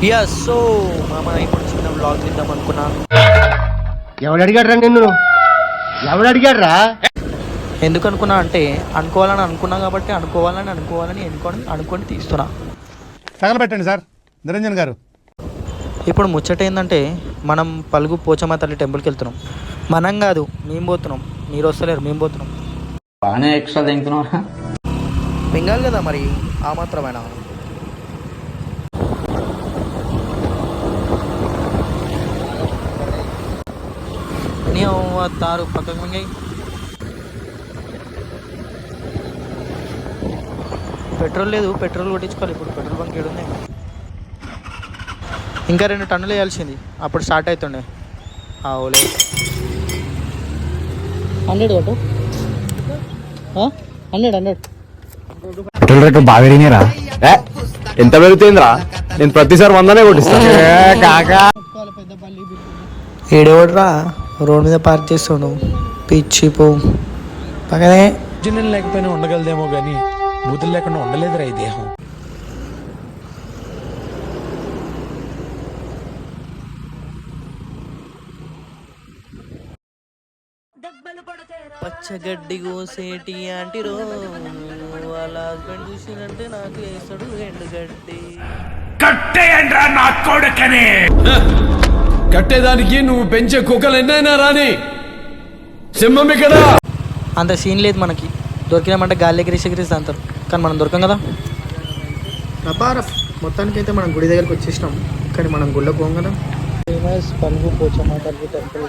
Yes so మామ ఇప్పుడు చిన్న వ్లాగ్ తీద్దాం అనుకున్నా. ఎవడు అడిగాడ్రా నిన్ను? ఎవడు అడిగాడ్రా? ఎందుకు అనుకున్నా అంటే అనుకోవాలని అనుకున్నా కాబట్టి అనుకోవాలని అనుకొని తీస్తున్నా. తగలబెట్టండి సార్ నిరంజన్ గారు. ఇప్పుడు ముచ్చట ఏంటంటే మనం పలుగు పోచమ్మ తల్లి టెంపుల్కి వెళ్తున్నాం. మనం కాదు, మేము పోతున్నాం. మీరు వస్తలేరు, మేము పోతున్నాం. బాగానే ఎక్స్ట్రా తింటున్నారా? మింగాలి కదా మరి, ఆ మాత్రమేనా. నీ తారు పక్కకు మింగాయి. పెట్రోల్ లేదు, పెట్రోల్ కొట్టించుకోవాలి. ఇప్పుడు పెట్రోల్ బంక్ ఏడుంది. ఇంకా 2 టన్నులు వేయాల్సింది, అప్పుడు స్టార్ట్ అవుతుండే. ఓలే 100 కొట్టు. 100 పెట్రోల్ రేట్లు బాగా పెరిగినారా? ఎంత పెరుగుతుందిరా? నేను ప్రతిసారి 100నే కొట్టిస్తాను. ఏడేవాడురా రోడ్ మీద పార్క్ చేస్తుండు, పిచ్చి పో పక్కనే. జిన్నెలు లేకపోయినా ఉండగలదేమో కానీ బూతులు లేకుండా ఉండలేదురా ఈ దేహం. పచ్చగడ్డి కోసేటి ఆంటీరో వాళ్ళ హస్బెండ్ చూసినంటే నాకు వేస్తాడు ఎండుగడ్డి. కట్టేదానికి నువ్వు పెంచే కుక్కలు ఎన్నైనా రాని సింహం ఇక్కడ. అంత సీన్ లేదు మనకి. దొరికినామంటే గాలి ఎగిరేసి అంటారు, కానీ మనం దొరకం కదా. రపారఫ్ మొత్తానికి అయితే మనం గుడి దగ్గరికి వచ్చేసినాం, కానీ మనం గుళ్ళకు పోం కదా. ఫేమస్ పలుగు పోచమ్మ తల్లి టెంపుల్.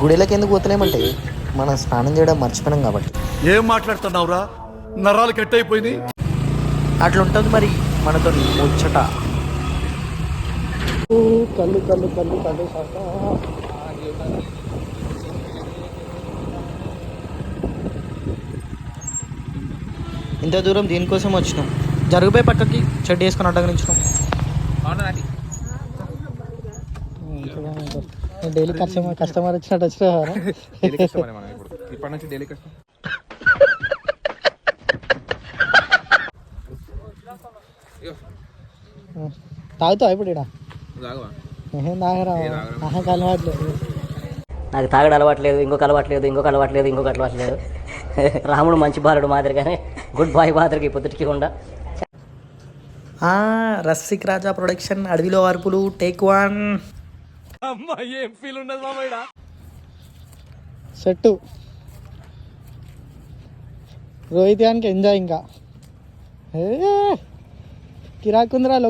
గుడిలోకి ఎందుకు పోతలేమంటే మనం స్నానం చేయడం మర్చిపోయినాం కాబట్టి. ఏం మాట్లాడుతున్నావురా? నరాలు కట్ అయిపోయింది. అట్లుంటుంది మరి మనతో ముచ్చట. కళ్ళు ఇంత దూరం దీనికోసం వచ్చినాం. జరుగుపోయి పక్కకి చెడ్డు వేసుకొని అడ్డగనించినాం. డైలీ కస్టమర్ వచ్చినట్టు వచ్చినా తాగుతావు ఇప్పుడు ఇక్కడ? ఏం తాగరా? అలవాట్లేదు నాకు తాగడం అలవాట్లేదు, ఇంకొక అలవాట్లేదు. రాముడు మంచి బాలుడు మాదిరిగానే గుడ్ బాయ్ మాదిరిగా పొద్దుటికి ఉండ. రసిక్ రాజా ప్రొడక్షన్, అడవిలో అరుపులు, టేక్ 1. ఏం ఫీల్ ఉండదు మామయ్య. సెట్టు రోహిత్ గానికి ఎంజాయ్ ఇంకా కిరాకుందిరా.